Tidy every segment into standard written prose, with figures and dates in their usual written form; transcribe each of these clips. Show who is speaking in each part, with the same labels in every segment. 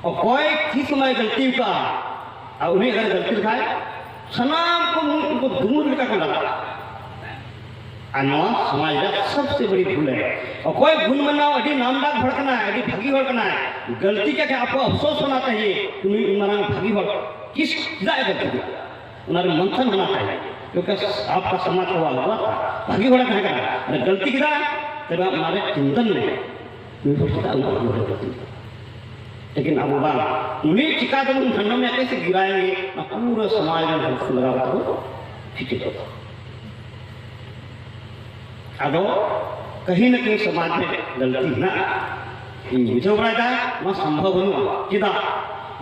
Speaker 1: कोई किस समय गलती का और उन्हें अगर गलती दिखाए सनाम को उनको दूर लेकर को लगा अनवा समाज का सबसे बड़ी भूल है। और कोई भूल मनाओ अभी नामदार भड़कना है, अभी भगी भड़कना है, गलती क्या आपको अफसोस होना चाहिए, तुम्हें मना भगी भड़क किस गलती उन्होंने मंथन होना चाहिए, क्योंकि आपका समाज हुआ हुआ था भगी भड़क है करना गलती किया तब हमारे चिंतन में लेकिन अब बात उन्हें चिका तो ठंडों में कैसे गिराएंगे ना पूरा समाज में लगा तो ठीक है। अब कहीं न कहीं समाज में गलती ना बुझे पड़ा ना संभव बनुआ चिदा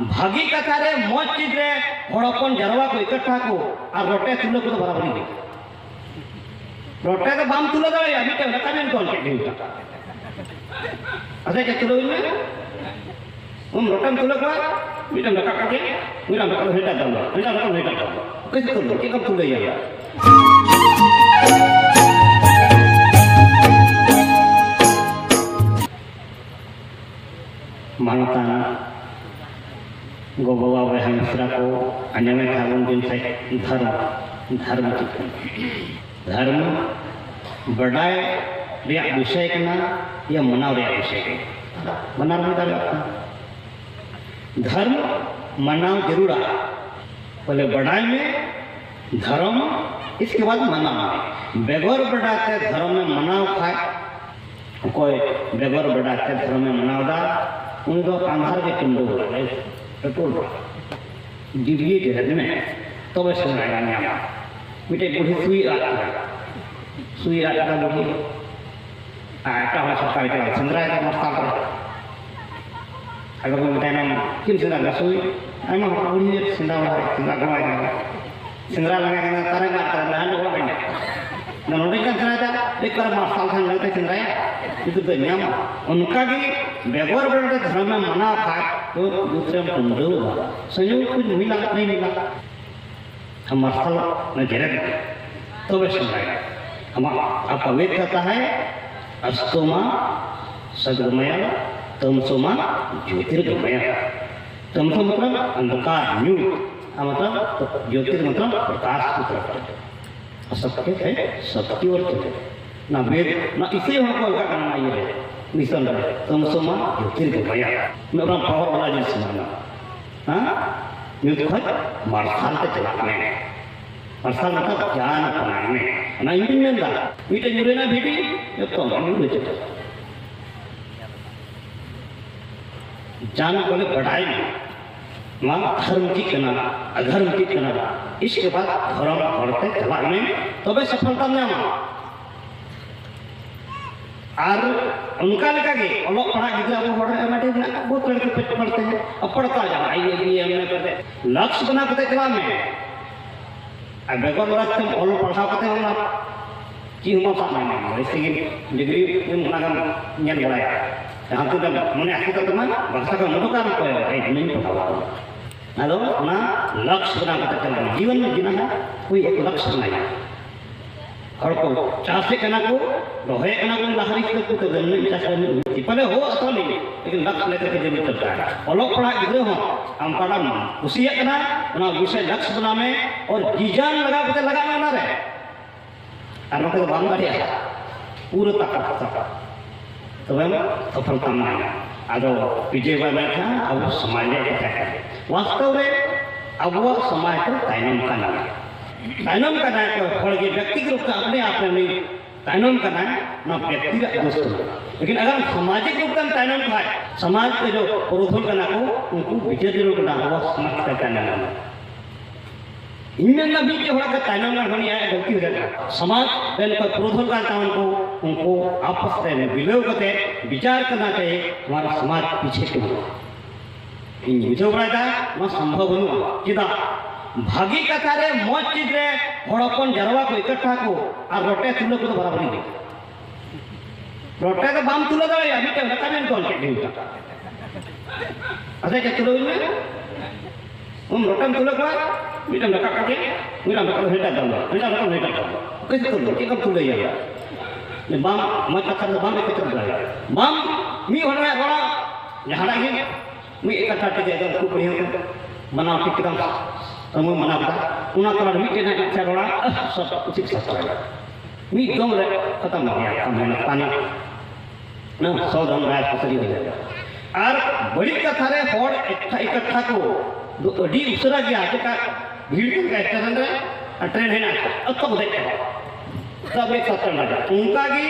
Speaker 1: भागी कथा रे मौज चीज रे हड़पन जरवा को इकट्ठा को और रोटे तुले को तो बराबर नहीं रोटे तो बाम तुले दो या मिटे रखा नहीं कौन के नहीं अच्छा क्या तुले में हम रोटन तुले को मिटे रखा करके मिटे रखा हेटा डालो हेटा रखा हेटा डालो कैसे तुले क्या कब तुले या मानता गो बाबा बहन मिश्रा को अन्य में धारण दिन से धर्म धर्म बढ़ाए रिया विषय करना या मनाव रिया विषय के मनाव में धर्म मनाव जरूर है पहले बढ़ाए में धर्म इसके बाद मनाव बेगर बढ़ाते धर्म में मनाव खाए कोई बेगर बढ़ाते धर्म में मनाव डाल उनको आधार के किंडो पेट्रोल डिबिए के हद में तो वैसे लगाने मिटे बूढ़ी सुई आता बूढ़ी आटा हुआ सरकार के चंद्रा का मस्ता कर अगर वो बताए ना किन चंद्रा का सुई आई माँ बूढ़ी चंद्रा कमाएगा चंद्रा लगाएगा तारे मारता है ना लोग बने ना नोटे का चंद्रा एक बार मस्ता खान लगता है चंद्रा itu benyam उनका भी बेगौर बड़े धर्म में मना खाए तो दूसरे में कुंडल संयोग कुछ मिला नहीं मिला हम स्थल में घेरे तो वे सुनाए हम आपका वेद कहता है अस्तोमा सदगमय तमसोमा ज्योतिर्गमय तमसो मतलब अंधकार न्यू मतलब ज्योतिर मतलब प्रकाश की तरफ असत्य है सत्य और चले ना वेद ना इसे हमको अलग करना ये है मिशन है तमसोमा ज्योतिर्गमय मैं अपना पावर वाला जिस माना हाँ न्यूज़ खत मार्शल के चलाने मार्शल मतलब ज्ञान अपनाने ना इंडियन दा मीटे जुड़े ना बेटी ये तो हम लोग चलते जान बोले बढ़ाई मां धर्म की करना अधर्म की करना इसके बाद धर्म पढ़ते चलाने तो वे सफलता में आना और उनका लगा के अलग पढ़ा गिरा वो पढ़े मैंने बहुत लड़के पेट पढ़ते हैं अब पढ़ता जा ये हमने करते लक्ष्य बना करते चला में अब बेगर लक्ष्य हम अलग पढ़ा करते हैं हम कि हम साथ में ऐसे कि डिग्री में मना नियम बनाया यहाँ तो जब मैंने आखिर तक ना भाषा का मधुकार को है नहीं पढ़ा हेलो ना लक्ष्य बना करते चलना जीवन में जीना है कोई एक लक्ष्य बनाया और को चाहे कना को रोहे कना को लहरी को तो जन्म में चाहे नहीं पहले हो अथवा नहीं लेकिन लक्ष्य लेकर के जन्म चलता है अलग पढ़ा गिरे हो हम पढ़ा खुशियाँ कना ना विषय लक्ष्य बना में और जीजान लगा के लगा में ना रहे और मतलब बांध बढ़िया पूरा तक तो हम सफलता में आदो विजय बाय बैठा अब समाज में वास्तव में अब वो समाज को ताइनम का नाम ताइनम का नाम को फल के व्यक्ति के रूप में अपने आप में नहीं ताइनम का नाम ना व्यक्ति का दोस्त लेकिन अगर सामाजिक रूप में ताइनम का है समाज के जो पुरोधन का नाम को उनको विजय दिनों का नाम वो समाज का नाम इनमें भी जो होगा ताइनम का होनी है गलती हो जाता समाज पहले पर पुरोधन का नाम को उनको आपस में विलोक करते विचार करना चाहिए हमारा समाज पीछे क्यों इन विजय बड़ा था संभव बनुआ चिदा भागी कथा रे मौज चीज रे हड़पन जरवा को इकट्ठा को और रोटे तुले को तो बराबर नहीं रोटे तो बाम तुले दो या मिटे रखा नहीं कौन के नहीं अच्छा क्या तुले में हम रोटन तुले को मिटे रखा करके मिटे रखा हेटा डालो कैसे तुले क्या कब तुले या बाम मत कथा बाम एक तुले बाम मी होना है बड़ा यहाँ रहिए मी कथा टे दो को पड़ी बनाव ठीक कदम तमु मना का उना तला मी टे ना चरोड़ा सब उचित सस्ता मी दम रे खत्म हो गया हम पानी ना 100 दम रात पसरी हो जाएगा और बड़ी कथा रे होड़ इकट्ठा को दो अडी उसरा गया का भीड़ का स्टेशन रे ट्रेन है ना अब देख सब एक साथ चलना उनका की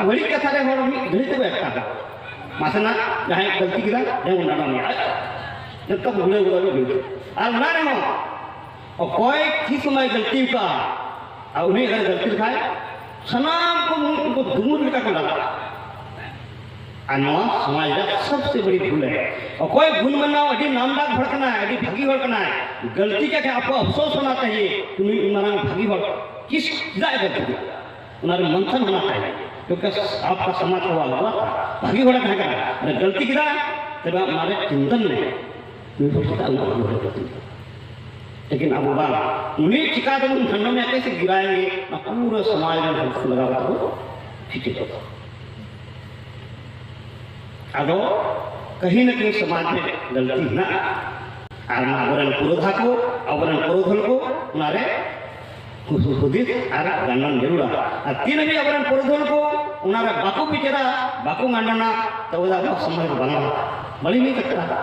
Speaker 1: बड़ी कथा रे होड़ मी घड़ी तो बैठता मासना जहां गलती किदा दे उन्ना ना जब तक भूले भूले और ना रे हो और कोई किस समय गलती का और उन्हें अगर गलती खाए सनाम को उनको धूल का को लगा अनवा समाज का सबसे बड़ी भूल है और कोई भूल मना अभी नामदार भड़कना है अभी भागी भड़कना है गलती क्या है आपको अफसोस होना चाहिए तुम्हें इमरान भागी भड़क किस जाए गलती उन्हें मंथन होना चाहिए क्योंकि आपका समाज हुआ हुआ भागी भड़क है अरे गलती किया तब हमारे चिंतन में लेकिन अब बाबा उन्हें चिका तो उन ठंडों में कैसे गिराएंगे ना पूरे समाज में हल्क लगा तो ठीक है अब कहीं न कहीं समाज में गलती ना आरना अवरण पुरोधा को अवरण पुरोधन को उनारे खुदित आर गणन जरूर आ तीन भी अवरण पुरोधन को उनारे बाकू बिचरा बाकू गणना तो उदा समाज बना बड़ी नहीं सकता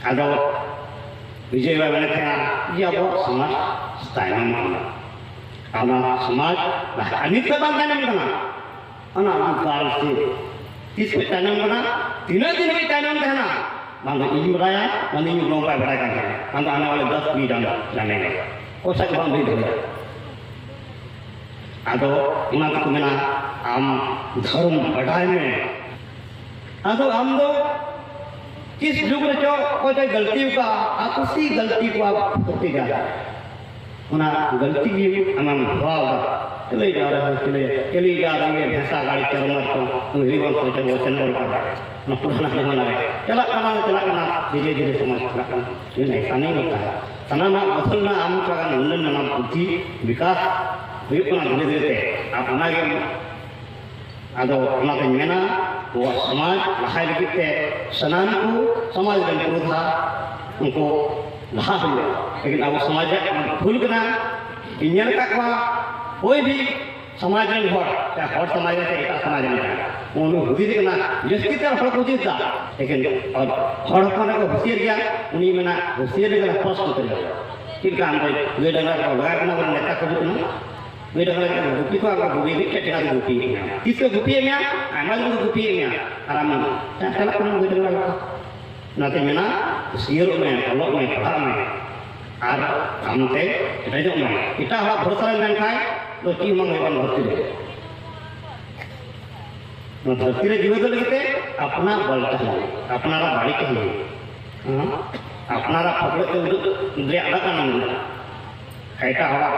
Speaker 1: आदो विजय बाबा थे ये अब समाज स्थायन आना समाज अनित बांधने में करना अना काल से तीस में टाइम करना तीनों दिन में टाइम कहना मानो इन बताया मानो इन लोगों का बड़ा करना मानो आने वाले 10 पीढ़ी जाने में कोई सा काम नहीं होगा आदो इना तो मेरा आम धर्म बढ़ाए में आदो हम दो किस युग में जो कोई गलती का आप उसी गलती को आप करते जा रहे हैं उना गलती की अनम भाव चले जा रहे हैं चली जा रही है भैंसा गाड़ी चलना तो रिवर को जब वो चल रहा है ना पुराना जमाना है चला करना धीरे धीरे समझ रहा ये ऐसा नहीं होता है सनाना बदलना आम का नंदन नाम बुद्धि विकास विपना धीरे धीरे आप अनागे आदो उना के मेना वो समाज लहाई लगे सनान को समाज में पुरोधा उनको लहा हुआ लेकिन अब समाज भूल करना इंजन का कोई भी समाज में हर समाज में एक समाज में उन्होंने हुदी देखना जस्ती तरह हड़ को जीता लेकिन और हड़ को हुसियर गया उन्हीं में ना हुसियर गया फर्स्ट उतर ठीक काम कोई वे डंगर को लगा करना वो नेता को जीतना वे डंगर का गुप्ती को आपका गुप्ती भी क्या चला गुप्ती किसको गुप्ती है क्या आमाल को गुप्ती है क्या आराम में चला करना वे डंगर का नाते में ना हुसियर में अलग में पढ़ा में आर हमते रेजो में इतना हला भरोसा में खाए तो की मंगे बन भर्ती रहे न धरती रे जीवन लगते अपना बलता है अपना रा बाड़ी के लिए अपना रा पकड़ के रे अलग का नहीं हैटा हला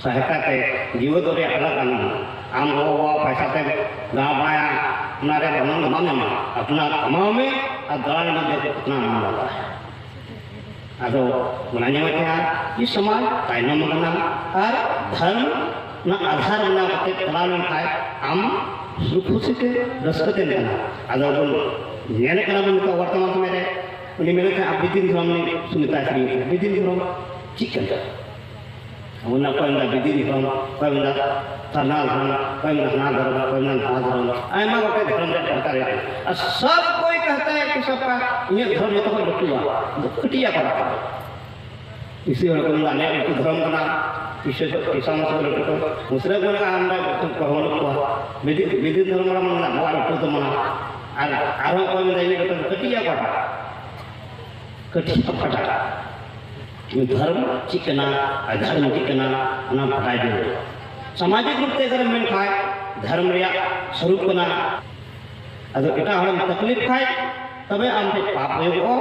Speaker 1: सहायता के जीवन रे अलग का नहीं आम वो पैसा ते गांव बनाया अपना रे बनन माने में अपना कमाओ में और दलाल न दे कितना नाम लगा है आदो बनाने में क्या ये समाज ताइनम करना और धर्म न आधार बना के तलाल में खाए हम सुख से रसकते करना आदो बोल नेने करना में तो वर्तमान में रे उन्हीं मेरे थे अब विदिन धर्म ने सुनता है विदिन धर्म ठीक है उन्ना कोई ना विदिन धर्म कोई ना तरना धर्म कोई ना ना धर्म कोई ना ना धर्म आयमा को धर्म कहता है सब कोई कहता है कि सबका ये धर्म ये तो लुटिया लुटिया पड़ा इसी वाले को ना एक धर्म का विशेष किसान से लुटो दूसरे को ना हम तो कहूं को विधि धर्म का मन ना वो तो मना आरो कोई में ये तो लुटिया पड़ा धर्म चिकना अधर्म चिकना ना पटाई दे सामाजिक रूप से अगर में खाए धर्म रे स्वरूप ना अदो एटा हम तकलीफ खाए तबे आम ते पाप होयो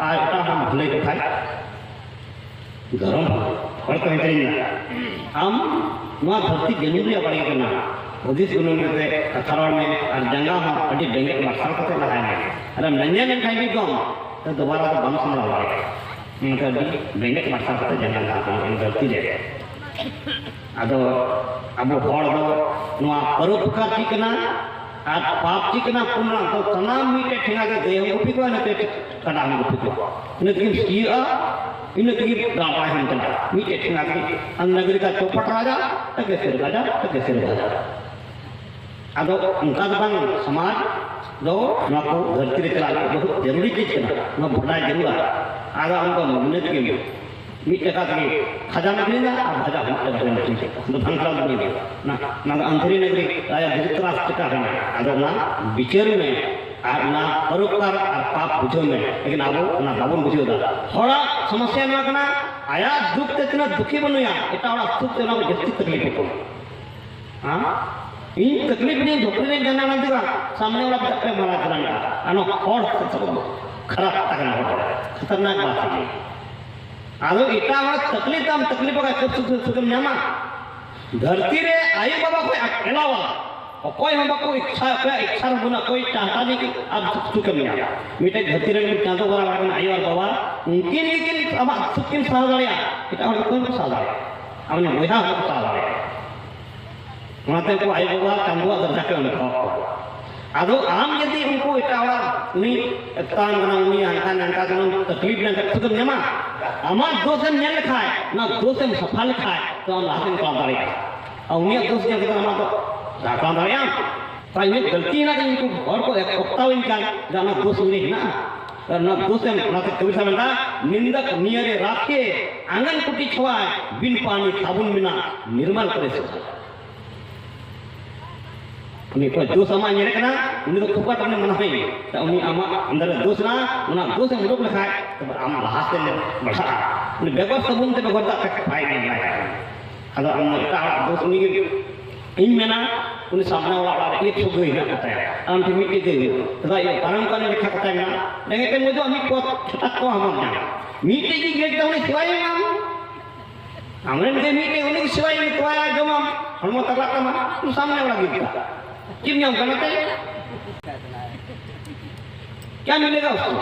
Speaker 1: आ एटा हम भले को खाए धर्म और कहीं कहीं आम नवा धरती जनुरिया पड़ी करना हदीस गुनु में अथारवा में और जंगा हम अडी बेंगे मरसल करते लगाए अरे नंजे में खाई भी गम तो दोबारा तो बम संभला इनका भी बेंगे मरसल करते जंगा का धरती दे अदो अब हड़ दो नवा परोपकार ठीक ना और पाप चिकना पुनरा तो तनाम मीटे ठेंगा के गए गुपी को न ते कडाम गुपी को इन तक सीआ इन तक गापाय हम चला मीटे ठेंगा के नगरी का चौपट राजा तक सिर राजा अदो उनका बंग समाज दो ना को धरती रे चला बहुत जरूरी चीज है ना बड़ा जरूर आगा उनको मिनट के मीटे का के खजाना देना और खजाना हम चीज तो भंगला नहीं ना ना अंधेरी नगरी राजा धृतराष्ट्र का है अदो ना विचार में और ना परोपकार और पाप बुझो में लेकिन आबो ना बाबन बुझो दा थोड़ा समस्या ना कना आया दुख तेतना दुखी बनुया एटा वाला सुख तेना जस्ती तकलीफ को हां इन तकलीफ नहीं धोखे नहीं जाना ना देगा सामने वाला पे मारा करना अनो और खराब तकना खतरनाक बात है आदो इटा वाला तकलीफ का कब सुख न्यामा धरती रे आयु बाबा कोई अकेला वाला और कोई हम को इच्छा बुना कोई चाहता नहीं कि अब सुख मिला मीटे धरती रे चांदो वाला आयु और बाबा उनकी लेकिन अब सुख किन साधारिया इटा वाला कोई साधारिया हमने वहा हम साधारिया उनाते को आयु बाबा चांदो दर्जा के उनको आदो आम यदि उनको इटा वाला उनी तान बना उनी अंका तकलीफ ना सुख न्यामा अमा दोषम न लिखाए ना दोषम सफल खाए तो हम लासन का दारिया और उन्हें दोष के तो हम तो जाता दारिया पर ये गलती ना कि इनको और को एक ओक्ताव इनका जाना दोष नहीं ना और ना दोषम ना तो कभी समझा निंदक नियरे राखे आंगन कुटी छवाए बिन पानी साबुन बिना निर्मल करे से उन्हें कोई दोष अमा ये रखना उन्हें तो खुपा तुमने मना नहीं तो उन्हें अमा अंदर दोष ना उन्हें दोष हम लोग लिखाए तो हम लास्ट में बढ़ा उन्हें बेगोर सबून ते बेगोर तक पाई नहीं आया अगर हम का दोष उन्हें इन में ना उन्हें सामने वाला एक शब्द ही ना कहता है हम भी मिट्टी दे तो ये परम का ने लिखा कहता है ना लेकिन ते मुझे अमी को छटक को हम ना मिट्टी की गेट तो उन्हें सिवाय हम हमने के मिट्टी उन्हें सिवाय में तो आया जो हम तक का तो सामने वाला गिरता किम हम करते क्या मिलेगा उसको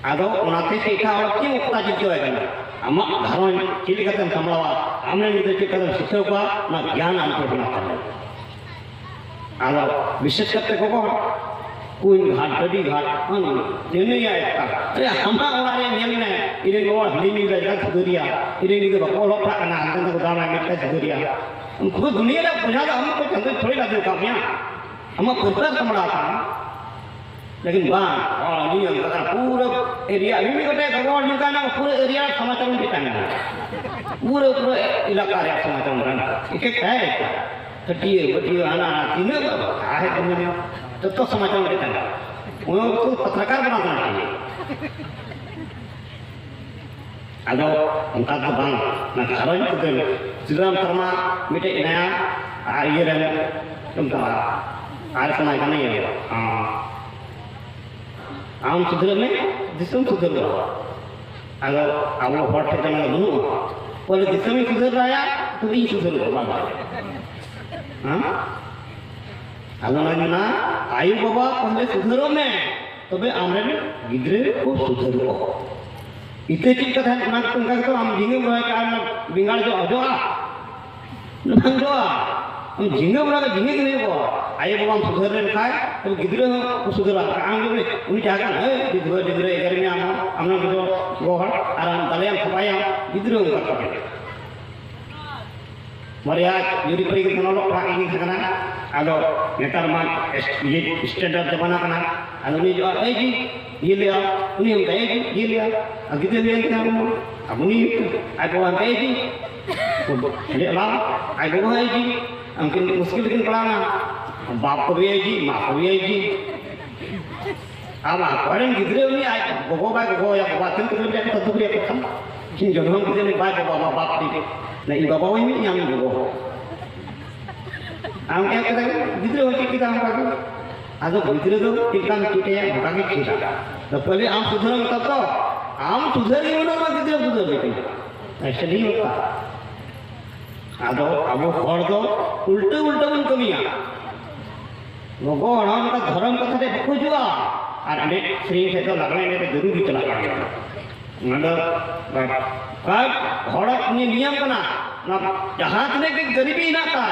Speaker 1: आदो उनाते से इठा और क्यों उक्ता जितो है करना हम घरों चिली कदम संभलावा हमने निते कदम शिक्षक का ना ज्ञान हमको बना करना आदो विशेष करते को कोई घाट बड़ी घाट नहीं आया अरे हमारा वाले नियम ने इन्हें वो हलीनी लगा सुधरिया इन्हें निके बकोलो पकना अंदर को दाना में सुधरिया उनको दुनिया का बुझा हमको चंदे थोड़ी लगे कामया हम पुत्र संभलाता लेकिन बां और नियम का पूरा एरिया अभी भी कहते भगवान जी का ना पूरे एरिया समाचार में देता है पूरे इलाका रे समाचार में एक एक है कटिए बटिए आना तीनों है दुनिया तो समाचार में देता है वो तो पत्रकार बनाना चाहिए आदो उनका तो बांग ना घरों में तो श्रीराम शर्मा मिटे नया ये रहे तुम तो आर समय का नहीं है आम सुधर में दिसम सुधर रहा अगर आप लोग हॉट पे जाना दूँ बोले दिसम ही सुधर रहा तो ये सुधर रहा हाँ अगर ना आयु बाबा पहले सुधरो में तो बे आमरे में गिद्रे को सुधरो इतने चीज का ध्यान ना तुम कहते हो हम झींगे बुरा के आना बिंगाड़ जो आजो आ नंगो आ हम झींगे बुरा के झींगे नहीं वो आये बाबा हम सुधर रहे खाए तो गिद्रे को सुधरा आंगे में उन्हीं चाहता ना गिद्रे गिद्रे इधर में हम लोग जो गोहर आराम तले हम खपाया गिद्रे उनका करते मरिया यूरी परी के दोनों लोग पाके नहीं सकना आलो नेता मान ये स्टैंडर्ड जमाना करना आलो नहीं जो ऐ जी ये लिया उन्हीं हम कहे जी ये लिया अगिते लिया क्या हम अब उन्हीं आगे वो हम कहे जी ले ला आगे वो है जी हमके मुश्किल लेकिन पढ़ाना बाप को भी है जी माँ को भी है जी अब पढ़ें गिद्रे उन्हीं आए गोगो या बाबा तीन किलो जाके तो दुबरे के खम किन जो हम कितने बाय बाबा बाप दी नहीं बाबा वही में यहाँ में गोगो हम क्या कहते हैं गिद्रे होती किता हम बाकी आजो गिद्रे तो कितान किटे हैं बाकी किता तो पहले आम सुधर तब तो आम सुधर ही होना ना गिद्रे सुधर लेकिन ऐसे नहीं होता आदो अब और तो उल्टे उल्टे बन कमियां गोगो हम का धर्म कथा दे खोजुआ और अनेक श्री से तो लगने में तो जरूरी चला गया मतलब का घोड़ा ने नियम करना ना जहां तक गरीबी ना का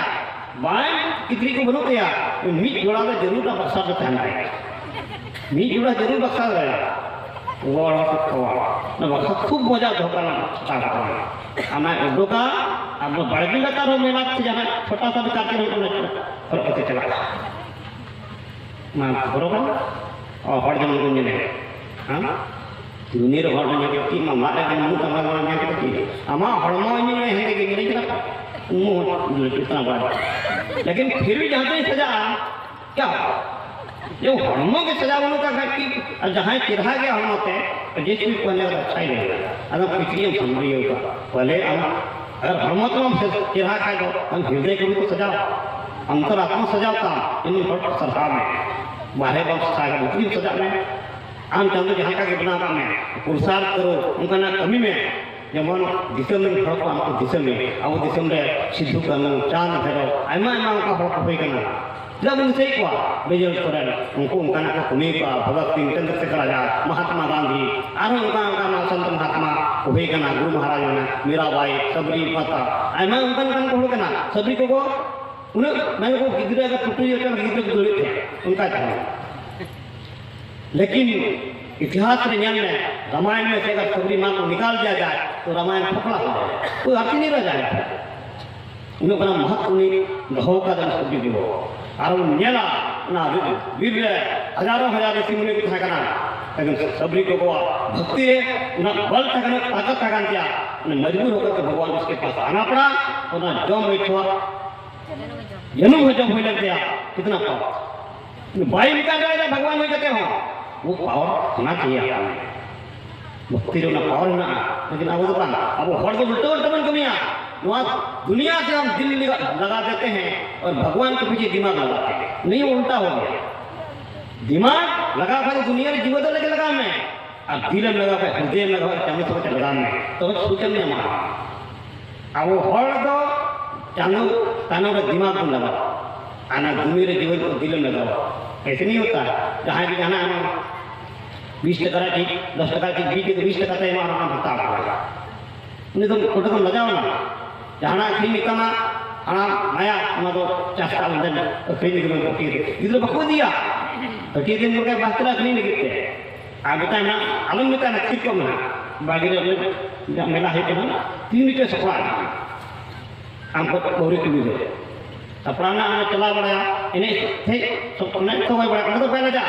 Speaker 1: बाय कितनी को बनो तया मी जोड़ा तो जरूर ना बक्सा तो थाना है मी जोड़ा जरूर बक्सा गया वो तो ना बक्सा खूब मजा धोखा ना स्टार्ट करना हमें उड़ो का अब बड़गी लगा रो मेला से जाना छोटा सा भी काटे नहीं और ऐसे चला ना बरोबर और हर जन को मिले हाँ दुनिया रे हर जन की मामा रे मुंह तमा मामा के की अमा हड़मा में है कि नहीं चला मुंह इतना बड़ा लेकिन फिर भी जहाँ तक सजा क्या जो हड़मों के सजा वालों का घर की जहाँ चिढ़ा गया हम होते हैं जिस भी पहले अच्छा ही रहेगा अगर पिछली हम समझी होगा पहले हम अगर हड़मों तो हम चिढ़ा खाए तो हम हृदय को भी तो सजाओ अंतरात्मा सजाओता इन सरकार में बाहर बम सजा में आम चांदो जहाँ का बना का में पुरुषार्थ करो उनका ना कमी में जेमन दिसम में हड़ को हमको दिसम में अब दिसम रे सिद्धू कानू चांद फेरो आयमा आयमा उनका हड़ को होई कना जब उनसे को बेजल सोरेन उनको उनका ना कमी का भगत सिंह चंद्रशेखर आजाद महात्मा गांधी आरो उनका ना संत महात्मा होई कना गुरु महाराज ना मीराबाई सबरी माता आयमा उनका को हो कना सबरी को उन्हें मैंने को गिदरे का टुटी होकर गिदरे को जोड़े थे उनका था लेकिन इतिहास में ज्ञान में रामायण में से अगर सबरी माँ को निकाल दिया जाए तो रामायण फकड़ा हो जाए कोई अर्थ नहीं रह जाएगा उन्हें बना महत्व नहीं घो का दम सबरी दिवो और नेला ना वीर हजारों हजार ऋषि मुनि को था करना लेकिन सबरी को भक्ति है उन्हें बल तकने ताकत तकन दिया उन्हें मजबूर होकर के भगवान उसके पास आना पड़ा और ना जम बैठा जन्म हो जब हो लग गया कितना पावर बाई निकाल जाएगा भगवान हो जाते हो वो पावर होना चाहिए भक्ति जो ना पावर ना लेकिन अब तो अब हर को उल्टे उल्टे बन कमियाँ वहाँ दुनिया से हम दिल लगा देते हैं और भगवान के पीछे दिमाग लगाते हैं नहीं उल्टा हो गया दिमाग लगा कर दुनिया में जीवन लगे लगा में अब दिल में लगा कर हृदय में लगा कर समझ लगा में तो सोचन नहीं हमारा अब वो हर दो चांदो तानों का दिमाग को लगा आना दुनिया रे जीवन को दिल में लगाओ ऐसे नहीं होता जहाँ भी जाना है 20 टका ठीक 10 टका ठीक 20 टका तो हमारा भत्ता पड़ेगा उन्हें तो फोटो तो लगाओ ना जहाँ खी निकलना आना माया तो 4 साल दिन खी निकल इधर बको दिया तो ठीक दिन मुर्गा बास्तर खी निकलते आप बताए ना आलम बताए ना ठीक कम ना बाकी मेला है ना 3 लीटर सफा हमको बोरी के लिए सपराना हमें चला बढ़ाया इन्हें थे सब ने तो भाई बड़ा तो पहले जा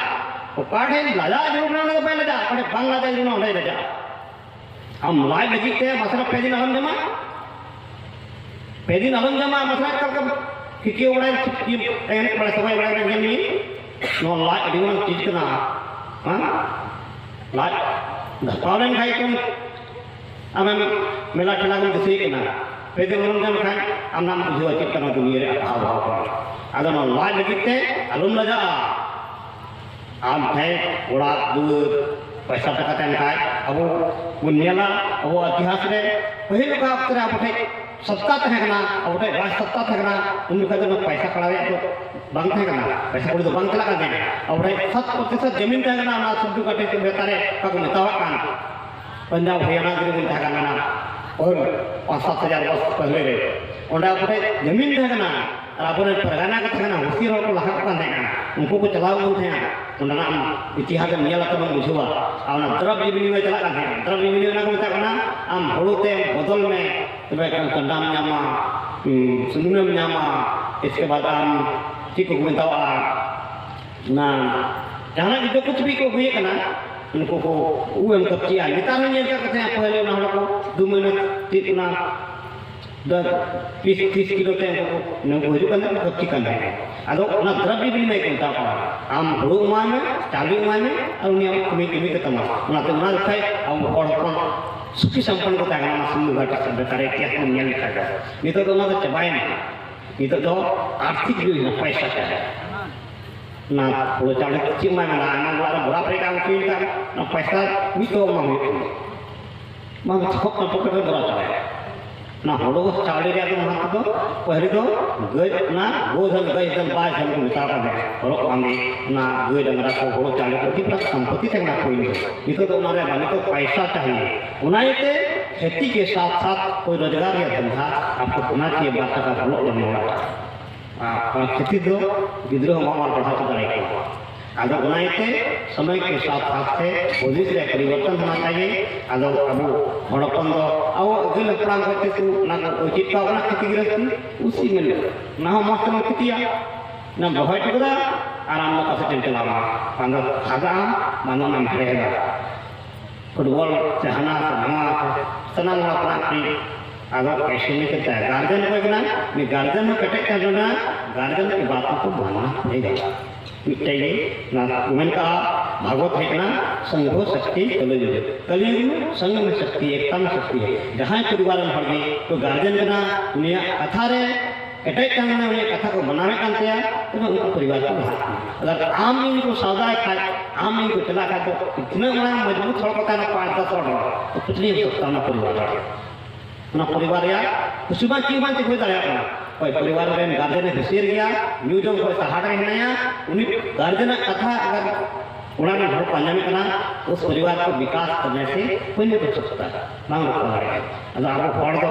Speaker 1: वो काटे लाजा जो बनाने तो पहले जा पड़े बांग्लादेश में उड़े जा हम लाइव लगते हैं मसला पेदिन अलम जमा मसला कब किसी उड़े ये बड़ा तो भाई बड़ा नहीं नो लाइव दिवन चीज करना हाँ लाइव दस्तावेज खाई तुम हमें मेला चला कर किसी के ना पेदे मनोरंजन खाए हम नाम बुझे चित करना दुनिया रे अभाव भाव अगर ना लाज लगते अलम लजा आम थे ओड़ा दूध पैसा टका तेन खाए अब बुनियाला अब इतिहास रे पहले का तरह आप सत्ता तहकना अब राज सत्ता तहकना उनका जो पैसा कड़ा तो बंद तहकना पैसा कोई तो बंद चला कर देना अब 7% जमीन तहकना ना सुद्दू काटे के बेतारे का को नेता कान पंजाब हरियाणा के तहकना ना और 5-7 हजार वर्ष पहले रे ओंडा अपने जमीन तहकना अपने परगना का तहकना होशियार को लहक का देना उनको को चलाओ थे ओंडा ना इतिहास में नियाला तो बुझुआ और द्रव्य विनिमय चला का द्रव्य विनिमय ना को तहकना आम होड़ते बदल में तबे कंडाम न्यामा सुनुम न्यामा इसके बाद आम ठीक को बतावा ना जहां जो कुछ भी को हुए कना उनको को उम कपचिया नितान ने क्या कहते हैं पहले ना को 2 महीने 3 ना 20-30 किलो ते को न हुजु कंदा कपची कंदा अदो ना द्रव्य विनिमय को ता आम हुड़ु उमा में चालू उमा में और उन्हें कमी कमी के तमा ना तो ना खाए हम और सुखी संपन्न को तागना सुनु घाट सब करे क्या हम नियम लिखा गया नहीं तो ना तो चबाए नहीं तो आर्थिक जो है पैसा का ना वो चाले चिम में ना वाला बड़ा पैसा उठीन का ना पैसा भी तो मांग छक ना पकड़ बड़ा चाले ना होड़ो को चाले रे तो मां तो पहले तो गज ना गोधन गजन बाज हम को मिटा का दे और आंगे ना गज डंगरा को होड़ो चाले को की संपत्ति तक ना कोई नहीं तो हमारे वाले को पैसा चाहिए उन्हें के खेती के साथ साथ कोई रोजगार या धंधा आपको होना चाहिए बात का फॉलो करने वाला खेती दो गिद्रो हमार पढ़ा दाड़े को आदो बनाते समय के साथ साथ पुलिस रे परिवर्तन होना चाहिए आदो अब हड़पन दो अब अगले प्लान करते तू ना उचित का बना खेती गृहस्थी उसी में ना हो मस्त में खेतिया ना बहाई टुकड़ा आराम में कैसे टेंशन आवा मानो खादा मानो ना मरेगा फुटबॉल चाहना नवा सना अपना आदो ऐसे नहीं करता है गार्जियन को इतना मैं गार्जियन में कटे करना गार्जियन की बातों को मानना पड़ेगा चाहिए ना उमन का भागवत है ना संघ शक्ति कलयुग में संघ में शक्ति एकता में शक्ति है जहाँ परिवार में हट गई तो गार्जियन बना उन्हें कथा रे कटे करना उन्हें कथा को बनावे करते हैं तो उनका परिवार को अगर आम इनको सौदा खाए आम इनको चला खाए तो इतना बड़ा मजबूत थोड़ा पता ना 5-10 और तो कुछ नहीं हो सकता ना परिवार या कुछ बात क्यों बात कोई दाया कोई परिवार में गार्जियन हिस्सेर गया न्यूजों को सहाट रहना उन्हीं गार्जियन कथा अगर उड़ाने घर पाने में करना उस परिवार को विकास करने से कोई नहीं कर सकता मांग अगर आपको पढ़ दो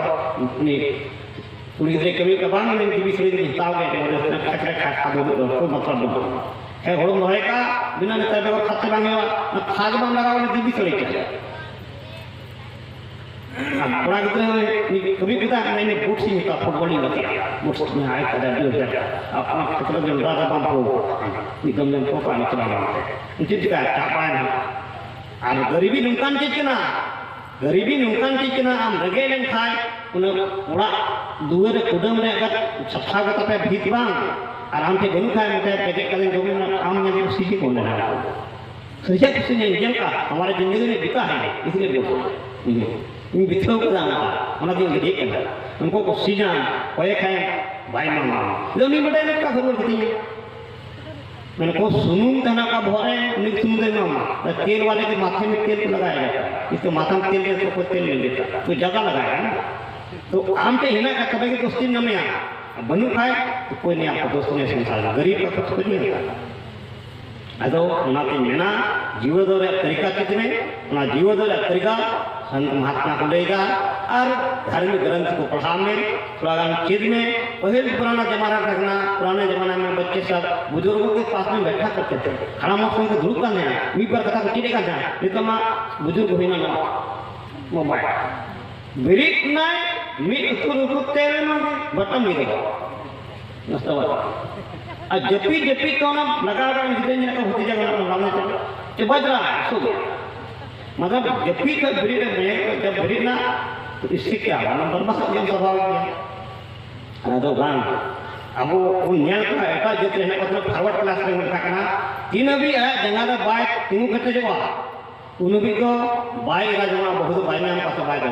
Speaker 1: पूरी तरह कभी कबांग में टीवी सीरीज हिसाब के खटरे खा को मतलब है होड़ रहे का बिना नेता को खाते बांगे ना खाद बांग लगा वाले टीवी सीरीज बड़ा कितने कभी कितना मैंने बूट सी का फुटबॉल ही लगा बूट में आए कदा दियो अपना खतरा जो राजा बम को निकम में को पानी चला रहा है चीज का चापा है और गरीबी नुकसान चीज ना गरीबी नुकसान चीज ना हम रगे लेन खाए उन्हें बड़ा दुआरे कुदम रे अगर सफा का पे भीत बांग आराम से बनु खाए मुझे पैकेट करें जो में काम में सीधी कौन लेना सच्चा किसी ने इंजन का हमारे जिंदगी में बीता है इसलिए बोल इन बिथो को जाना उन्हें दिन देख कर उनको को सीजा कोई खाए भाई मामा जो नहीं बड़े लोग का खबर होती है मैंने को सुनूं तना का भोरे नहीं सुन दे मामा तेल वाले के माथे में तेल लगाया जाता है इसके माथा में तेल दे तो कोई तेल नहीं देता कोई जगह लगाया ना तो आम पे हिना का कभी के दोस्ती न में आ बनू खाए तो कोई नहीं आपको दोस्त ने संसार गरीब का कुछ नहीं होता अदो उनाते मेना जीवोदर तरीका कितने उना जीवोदर तरीका संत महात्मा को लेगा और धार्मिक ग्रंथ को पढ़ा में थोड़ा चीज में पहले पुराना जमाना रखना पुराने जमाना में बच्चे सब बुजुर्गों के पास में बैठा करते थे खड़ा मौसम को धूप करने मी पर कथा को चिड़ेगा जाए नहीं तो माँ बुजुर्ग हुई ना मोबाइल बिरिक ना मी उसको तेरे में बटन नहीं देगा जपी जपी तो ना लगा का होती जगह तो बज रहा है सो मतलब जपी का ब्रीड में जब ब्रीड ना तो इससे क्या नंबर बस जब स्वभाव किया तो गान अब वो न्याय का ऐसा जितने हैं मतलब फॉरवर्ड क्लास में उनका करना तीन भी है जंगाला बाइक तीनों करते जो उन्हें भी तो बाइक राजमा बहुत बाइक में हम पास बाइक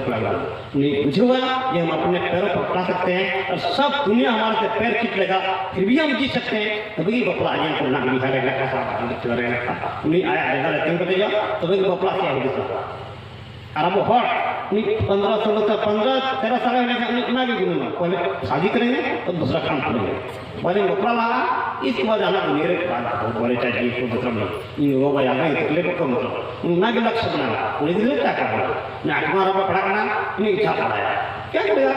Speaker 1: लगा नहीं बुझेगा ये हम अपने पैरों पर उठा सकते हैं और सब दुनिया हमारे से पैर खींच लेगा फिर भी हम जीत सकते हैं तभी बपला आए को नाक दिखा रहे नहीं आया जगह रहते करते जाओ तभी बपला क्या होगी और अब हर 15-13 साल ना भी गुना पहले शादी करेंगे तो दूसरा काम करेंगे पहले बपला लगा इसके बाद आना तो मेरे बहुत बड़े चाहिए इसको मतलब नहीं वो भाई आगे इसलिए को मतलब ना के लक्ष्य बनाना उन्हें दिले क्या करना ना तुम्हारा पढ़ा करना नहीं इच्छा पढ़ाया क्या करेगा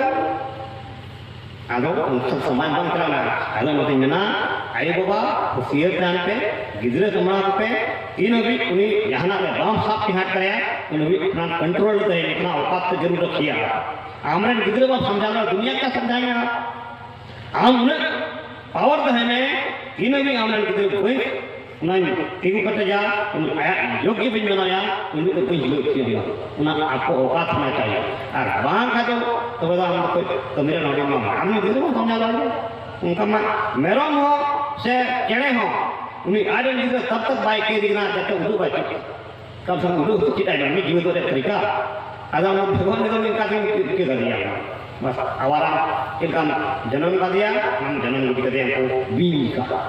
Speaker 1: आदो सब समय बंद कराना आदो मत ना आई बाबा खुशियत जान पे गिदरे समाज पे इन भी उन्हीं यहाँ ना बाम साफ की हाथ कराया इन भी अपना कंट्रोल करे इतना औकात से जरूर रखिए आमरे गिदरे बाप समझाना दुनिया क्या समझाएंगे आप आम उन्हें पावर तो है मैं इन भी आमरे गिदरे कोई नहीं टीवी करते जा योग्य भी बनाया उन्हें तो कोई योग्य दिया उन्हें आपको औकात होना चाहिए और वहाँ का तो बता हम कोई तो मेरे नौकरी में हमने गिदरे बाप समझा रहा उनका मेरो हो से चढ़े हो उन्हें आगे गिदरे तब तक बाइक के दिखना जब तक उड़ू बाइक तब तक उड़ू चिटा में जीव तो तरीका आधा हम भगवान ने तो इनका के कर दिया बस आवारा इनका जन्म का दिया हम जन्म कर दिया हमको बीवी का